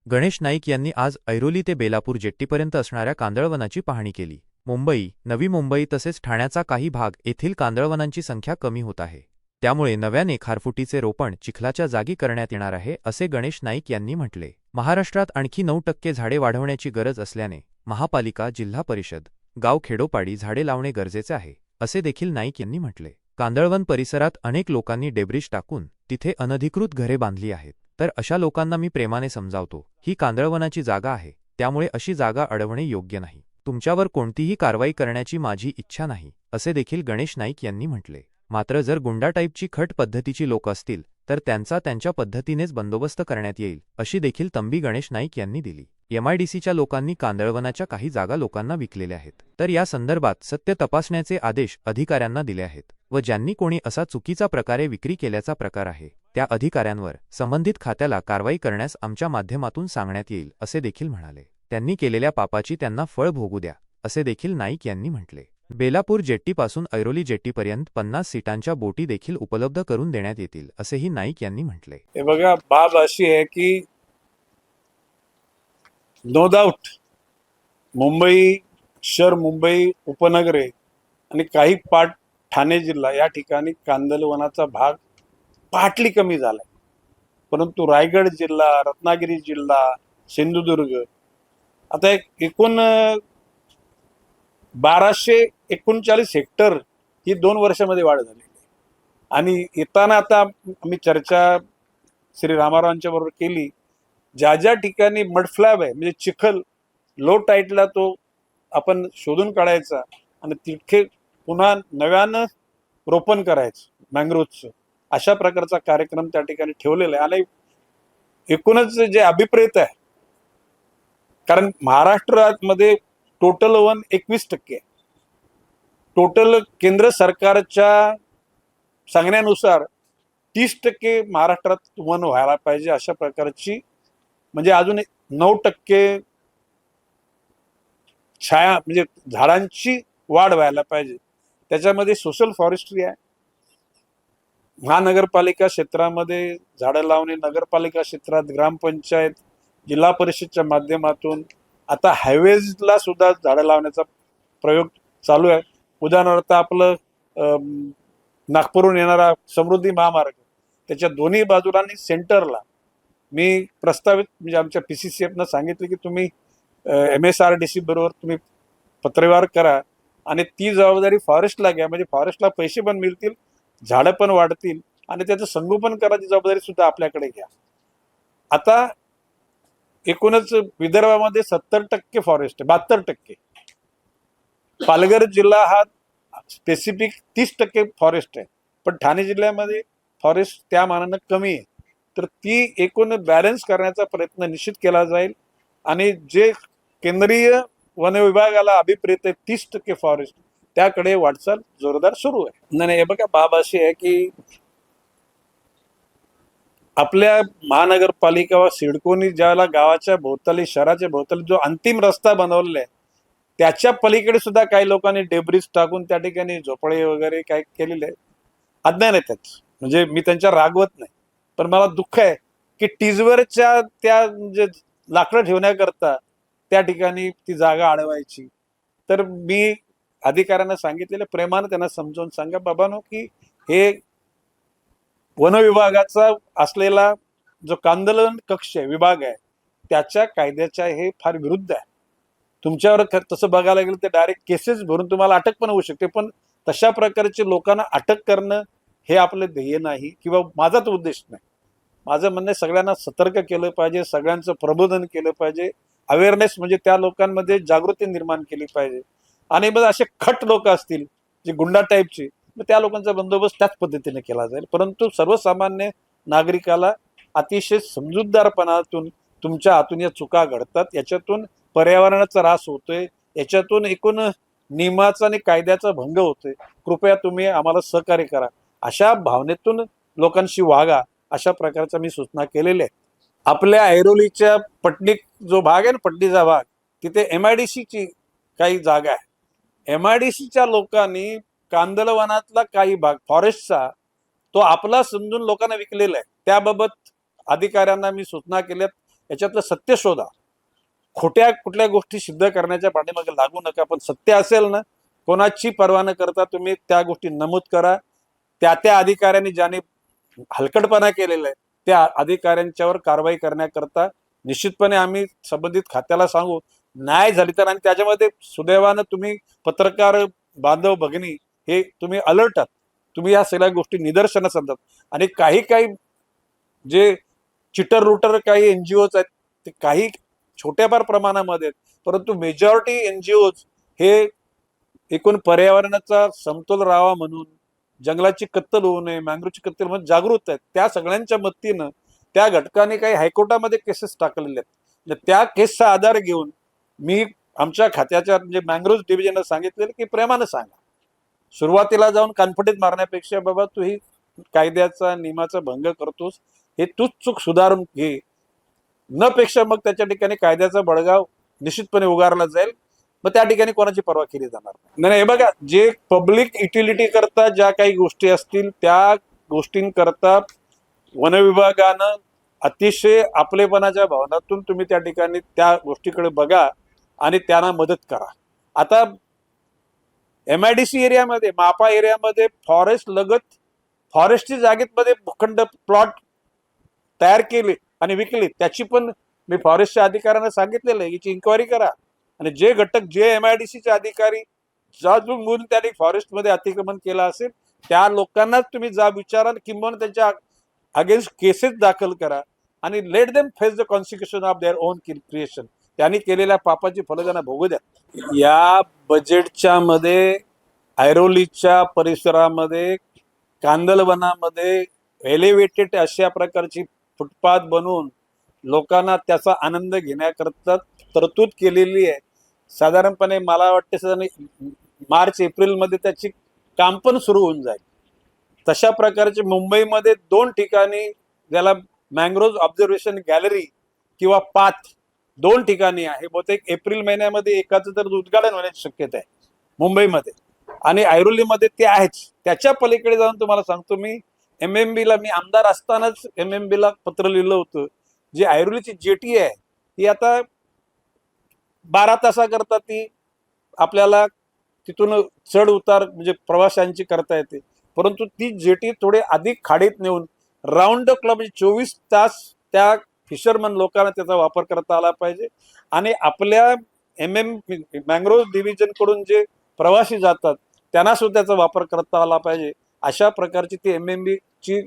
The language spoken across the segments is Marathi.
गणेश नाईक यांनी आज ऐरोली ते बेलापूर जेट्टीपर्यंत असणाऱ्या कांदळवनाची पाहणी केली. मुंबई, नवी मुंबई तसेच ठाण्याचा काही भाग येथील कांदळवनांची संख्या कमी होत आहे. त्यामुळे नव्याने खारफुटीचे रोपण चिखलाच्या जागी करण्यात येणार आहे, असे गणेश नाईक यांनी म्हटले. महाराष्ट्रात आणखी 9% झाडे वाढवण्याची गरज असल्याने महापालिका, जिल्हा परिषद, गाव खेडोपाडी झाडे लावणे गरजेचे आहे, असे देखील नाईक यांनी म्हटले. कांदळवन परिसरात अनेक लोकांनी डेब्रिज टाकून तिथे अनधिकृत घरे बांधली आहेत. तर अशा लोकांना मी प्रेमाने समजावतो, ही कांदळवनाची जागा आहे, त्यामुळे अशी जागा अडवणे योग्य नाही. तुमच्यावर कोणतीही कारवाई करण्याची माझी इच्छा नाही, असे देखील गणेश नाईक यांनी म्हटले. मात्र जर गुंडा टाईपची खट पद्धतीची लोक असतील तर त्यांचा त्यांच्या पद्धतीनेच बंदोबस्त करण्यात येईल, अशी देखील तंबी गणेश नाईक यांनी दिली. MIDCच्या लोकांनी कांदळवनाच्या काही जागा लोकांना विकलेल्या आहेत, तर या संदर्भात सत्य तपासण्याचे आदेश अधिकाऱ्यांना दिले आहेत व ज्यांनी कोणी असा चुकीचा प्रकारे विक्री केल्याचा प्रकार आहे त्या अधिकाऱ्यांवर संबंधित खात्याला कारवाई करण्यास आमच्या माध्यमातून सांगण्यात येईल, असे देखील म्हणाले. त्यांनी केलेल्या पापाची त्यांना फळ भोगू द्या, असे देखील नाईक यांनी म्हटले. बेलापूर जेट्टीपासून ऐरोली जेट्टीपर्यंत 50 सीटांच्या बोटी देखील उपलब्ध करून देण्यात येतील, असेही नाईक यांनी म्हटले. हे बघा, बाब अशी आहे की नो डाऊट मुंबई शहर, मुंबई उपनगरे आणि काही पार्ट ठाणे जिल्हा या ठिकाणी कांदळवनाचा भाग पाटली कमी झालाय. परंतु रायगड जिल्हा, रत्नागिरी जिल्हा, सिंधुदुर्ग आता एकूण 1239 हेक्टर ही 2 वर्षामध्ये वाढ झालेली आहे. आणि येताना आता आम्ही चर्चा श्री रामारावांच्या बरोबर केली, ज्या ज्या ठिकाणी मडफ्लॅब आहे म्हणजे चिखल लो टाईटला तो आपण शोधून काढायचा आणि तिथे पुन्हा नव्यानं रोपण करायचं मँग्रोव्हचं, अशा प्रकारचा कार्यक्रम त्या ठिकाणी ठेवलेला आहे. आणि एकूणच जे अभिप्रेत आहे, कारण महाराष्ट्रामध्ये टोटल वन 21%, टोटल केंद्र सरकारच्या सांगण्यानुसार 30% महाराष्ट्रात वन व्हायला पाहिजे, अशा प्रकारची म्हणजे अजून 9% छाया म्हणजे झाडांची वाढ व्हायला पाहिजे. त्याच्यामध्ये सोशल फॉरेस्ट्री आहे, महानगरपालिका क्षेत्रामध्ये झाडं लावणे, नगरपालिका क्षेत्रात ग्रामपंचायत, जिल्हा परिषदच्या माध्यमातून आता हायवेजला सुद्धा झाडं लावण्याचा प्रयोग चालू आहे. उदाहरणार्थ आपलं नागपूरहून येणारा समृद्धी महामार्ग, त्याच्या दोन्ही बाजूला आणि सेंटरला मी प्रस्तावित म्हणजे आमच्या PCCFनं सांगितले की तुम्ही MSRDC बरोबर तुम्ही पत्रव्यवहार करा आणि ती जबाबदारी फॉरेस्टला घ्या, म्हणजे फॉरेस्टला पैसे पण मिळतील, झाडं पण वाढतील आणि त्याचं संगोपन करायची जबाबदारी सुद्धा आपल्याकडे घ्या. आता एकूणच विदर्भामध्ये 70% फॉरेस्ट आहे, 72%. पालघर जिल्हा हा स्पेसिफिक 30% फॉरेस्ट आहे, पण ठाणे जिल्ह्यामध्ये फॉरेस्ट त्या मानानं कमी आहे. तर ती एकूण बॅलन्स करण्याचा प्रयत्न निश्चित केला जाईल आणि जे केंद्रीय वन विभागाला अभिप्रेत आहे 30% फॉरेस्ट, त्याकडे वाटचाल जोरदार सुरू आहे. नाही, हे बघा, बाब अशी आहे की आपल्या महानगरपालिका व सिडकोनी ज्याला गावाच्या भोवताली, शहराच्या भोवताली जो अंतिम रस्ता बनवलेला आहे, त्याच्या पलीकडे सुद्धा काही लोकांनी डेब्रिज टाकून त्या ठिकाणी झोपडे वगैरे काय केलेले आहे. अज्ञान आहे त्याच, म्हणजे मी त्यांच्या रागवत नाही, पण मला दुःख आहे की टिजवरच्या त्या म्हणजे लाकडं ठेवण्याकरता त्या ठिकाणी ती जागा अडवायची. तर मी अधिकाऱ्यांना सांगितलेलं, प्रेमानं त्यांना समजावून सांगा, बाबांनो, की हे वन विभागाचा असलेला जो कांदळवन कक्ष आहे, विभाग आहे, त्याच्या कायद्याच्या हे फार विरुद्ध आहे. तुमच्यावर तसं बघायला गेलं तर डायरेक्ट केसेस भरून तुम्हाला अटक पण होऊ शकते, पण तशा प्रकारचे लोकांना अटक करणं हे आपलं ध्येय नाही किंवा माझाच उद्देश नाही. माझं म्हणणं सगळ्यांना सतर्क केलं पाहिजे, सगळ्यांचं प्रबोधन केलं पाहिजे, अवेअरनेस म्हणजे त्या लोकांमध्ये जागृती निर्माण केली पाहिजे. आणि मग असे खट लोक असतील जे गुंडा टाईपचे, मग त्या लोकांचा बंदोबस्त त्याच पद्धतीने केला जाईल. परंतु सर्वसामान्य नागरिकाला अतिशय समजूतदारपणातून तुमच्या हातून या चुका घडतात, याच्यातून पर्यावरणाचा ऱ्हास होतोय, याच्यातून एकूण नियमाचा आणि कायद्याचा भंग होतोय. कृपया तुम्ही आम्हाला सहकार्य करा, अशा भावनेतून लोकांशी वागा, अशा प्रकारच्या मी सूचना केलेल्या आहेत. आपल्या ऐरोलीच्या पटणी जो भाग आहे ना, पटणीचा भाग, तिथे MIDCची काही जागा आहे. MIDCच्या लोकांनी कांदळवनातला काही भाग फॉरेस्टचा तो आपला समजून लोकांना विकलेला आहे. त्याबाबत अधिकाऱ्यांना मी सूचना केल्यात, याच्यातलं सत्य शोधा. खोट्या कुठल्या गोष्टी सिद्ध करण्याच्या पाठीमागे लागू नका. पण सत्य असेल ना, कोणाची पर्वा न करता तुम्ही त्या गोष्टी नमूद करा. त्या अधिकाऱ्यांनी ज्याने हलकटपणा केलेला आहे त्या अधिकाऱ्यांच्यावर कारवाई करण्याकरता निश्चितपणे आम्ही संबंधित खात्याला सांगू. नाही झाली तर, आणि त्याच्यामध्ये सुदैवानं तुम्ही पत्रकार बांधव भगिनी हे तुम्ही अलर्ट आहात. तुम्ही या सगळ्या गोष्टी निदर्शनास आणतात. आणि काही काही जे चिटर रुटर काही एनजीओज आहेत ते काही छोट्याफार प्रमाणामध्ये आहेत, परंतु मेजॉरिटी एनजीओज हे एकूण पर्यावरणाचा समतोल राहावा म्हणून, जंगलाची कत्तल होऊ नये, मँग्रोवची कत्तल म्हणून जागृत आहेत. त्या सगळ्यांच्या मदतीनं त्या घटकाने काही हायकोर्टामध्ये केसेस टाकलेले आहेत. त्या केसचा आधार घेऊन मी आमच्या खात्याच्या म्हणजे मँग्रोव्ह डिव्हिजनला सांगितलेलं की प्रेमानं सांगा. सुरुवातीला जाऊन कॉन्फिडन्स मारण्यापेक्षा बाबा तू ही कायद्याचा नियमाचा भंग करतोस, हे तूच चूक सुधारून घे न पेक्षा मग त्याच्या ठिकाणी कायद्याचा बळगाव निश्चितपणे उगारला जाईल. मग त्या ठिकाणी कोणाची पर्वा केली जाणार नाही. हे बघा, जे पब्लिक युटिलिटी करता ज्या काही गोष्टी असतील त्या गोष्टींकरता वन विभागानं अतिशय आपलेपणाच्या भावनातून तुम्ही त्या ठिकाणी त्या गोष्टीकडे बघा आणि त्यांना मदत करा. आता MIDC एरियामध्ये, मापा एरियामध्ये फॉरेस्ट लगत फॉरेस्टची जागेमध्ये भूखंड प्लॉट तयार केले आणि विकले. त्याची पण मी फॉरेस्टच्या अधिकाऱ्यांना सांगितलेलं आहे याची इन्क्वायरी करा. आणि जे घटक जे MIDCचे अधिकारी जाऊन त्यांनी फॉरेस्टमध्ये अतिक्रमण केलं असेल त्या लोकांनाच तुम्ही जा विचारा, किंवा त्यांच्या अगेन्स्ट केसेस दाखल करा आणि let them face the consequences of their own creation. त्यांनी केलेल्या पापाची फलं त्यांना भोगू द्या. या बजेटच्या मध्ये ऐरोलीच्या परिसरामध्ये कांदलवनामध्ये एलिव्हेटेड अशा प्रकारची फुटपाथ बनवून लोकांना त्याचा आनंद घेण्याकरता तरतूद केलेली आहे. साधारणपणे मला वाटते मार्च एप्रिलमध्ये त्याची काम पण सुरू होऊन जाईल. तशा प्रकारचे मुंबईमध्ये 2 ठिकाणी ज्याला मँग्रोव्ह ऑब्झर्वेशन गॅलरी किंवा पाथ 2 ठिकाणी आहे. बहुतेक एप्रिल महिन्यामध्ये एकाचं तर उद्घाटन होण्याची शक्यता आहे मुंबईमध्ये, आणि ऐरोलीमध्ये ते आहेच. त्याच्या पलीकडे जाऊन तुम्हाला सांगतो, मी MMBला मी आमदार असतानाच MMBला पत्र लिहिलं होतं. जी ऐरोलीची जेटी आहे ती आता 12 तासाकरता ती आपल्याला तिथून चढ उतार म्हणजे प्रवाशांची करता येते, परंतु ती जेटी थोडे अधिक खाडीत नेऊन राऊंड द क्लॉक म्हणजे 24 तास त्या फिशरमन लोकांना त्याचा वापर करता आला पाहिजे. आणि आपल्या मँग्रोव्ह डिव्हिजन कडून जे प्रवासी जातात त्यांना सुद्धा त्याचा वापर करता आला पाहिजे. अशा प्रकारची ती MMBची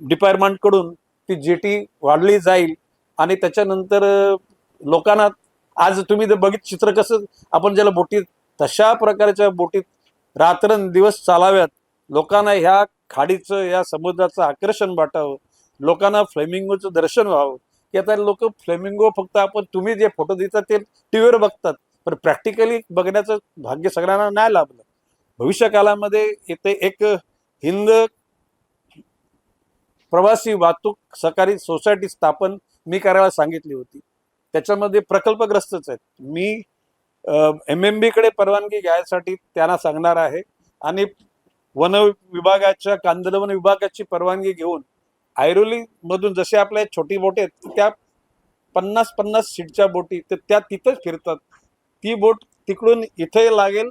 डिपार्टमेंट कडून ती जेटी वाढली जाईल. आणि त्याच्यानंतर लोकांना आज तुम्ही जर बघित चित्र कसं आपण ज्याला बोटीत, तशा प्रकारच्या बोटीत रात्रंदिवस चालाव्यात, लोकांना ह्या खाडीचं या समुद्राचं आकर्षण वाटावं, लोकांना फ्लेमिंगोचं दर्शन व्हावं. की आता लोक फ्लेमिंगो फक्त आपण तुम्ही जे फोटो देतात ते टीव्हीवर बघतात, पण प्रॅक्टिकली बघण्याचं भाग्य सगळ्यांना नाही लाभलं. भविष्य काळामध्ये इथे एक हिंद प्रवासी वाहतूक सहकारी सोसायटी स्थापन मी करायला सांगितली होती. त्याच्यामध्ये प्रकल्पग्रस्तच आहेत. मी MMB कडे परवानगी घ्यायसाठी त्यांना सांगणार आहे आणि वन विभागाच्या कांदलवन विभागाची परवानगी घेऊन ऐरोली मधून जसे आपल्या छोटी बोटी आहेत त्या 50-50 सीटच्या बोटी त्या तिथंच फिरतात. ती बोट तिकडून इथे लागेल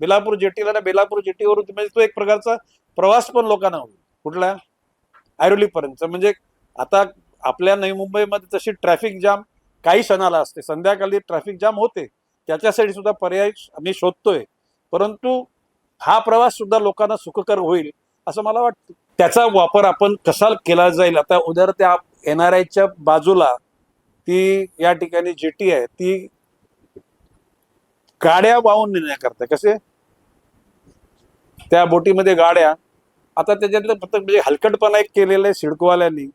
बेलापूर जेटीला ना, बेलापूर जेटीवरून म्हणजे तो एक प्रकारचा प्रवास पण लोकांना होईल कुठला ऐरोलीपर्यंत. म्हणजे आता आपल्या नवी मुंबईमध्ये तशी ट्रॅफिक जाम काही क्षणाला असते, संध्याकाळी ट्रॅफिक जाम होते, त्याच्यासाठी सुद्धा पर्याय आम्ही शोधतोय. परंतु हा प्रवास सुद्धा लोकांना सुखकर होईल असं मला वाटतं. त्याचा वापर आपण कसा केला जाईल. आता उदाहरण त्या NRIच्या बाजूला ती या ठिकाणी जेटी आहे, ती गाड्या वाहून नेण्याकरता कसे त्या बोटीमध्ये गाड्या, आता त्याच्यातलं फक्त म्हणजे हलकटपणा एक केलेलं आहे सिडकोवाल्यांनी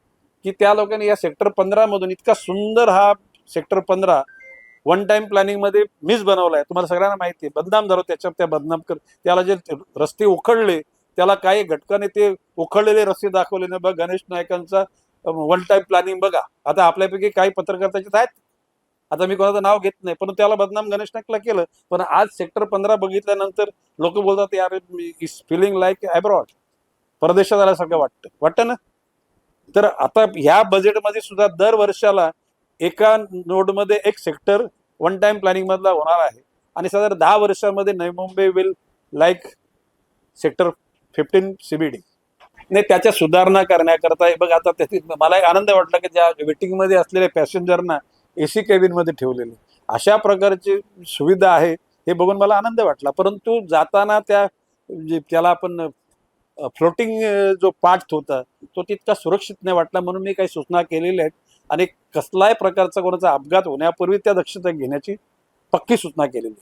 की त्या लोकांनी या सेक्टर 15 मधून इतका सुंदर हा सेक्टर 15 वन टाइम प्लॅनिंग मध्ये मिस बनवलाय. तुम्हाला सगळ्यांना माहिती आहे, बदनाम झालो त्याच्यावर. त्या बदनाम त्याला जे रस्ते उखडले त्याला काही घटकाने ते उखडलेले रस्ते दाखवले ना. बघ गणेश नायकांचा वन टाइम प्लॅनिंग बघा. आता आपल्यापैकी काही पत्रकार त्याच्यात आहेत, आता मी कोणाचं नाव घेत नाही, पण त्याला बदनाम गणेश नाईकला केलं. पण आज सेक्टर 15 बघितल्यानंतर लोक बोलतात यार इज फिलिंग लाईक अब्रॉड, परदेशात आल्यासारखं वाटतं ना. तर आता ह्या बजेटमध्ये सुद्धा दर वर्षाला एका नोडमध्ये एक सेक्टर वन टाइम प्लॅनिंग मधला होणार आहे आणि साधारण 10 वर्षामध्ये Navi Mumbai will like sector 15 CBD. नाही, त्याच्या सुधारणा करण्याकरता बघ आता त्याची मला एक आनंद वाटला की ज्या वेटिंग मध्ये असलेल्या पॅसेंजरना AC केबिन मध्ये ठेवलेले अशा प्रकारची सुविधा आहे हे बघून मला आनंद वाटला. परंतु जाताना त्याला आपण फ्लोटिंग जो पार्ट होता तो तितका सुरक्षित नाही वाटला, म्हणून मी काही सूचना केलेल्या आहेत आणि कसलाही प्रकारचा कोणाचा अपघात होण्यापूर्वी त्या दक्षता घेण्याची पक्की सूचना केलेली आहे.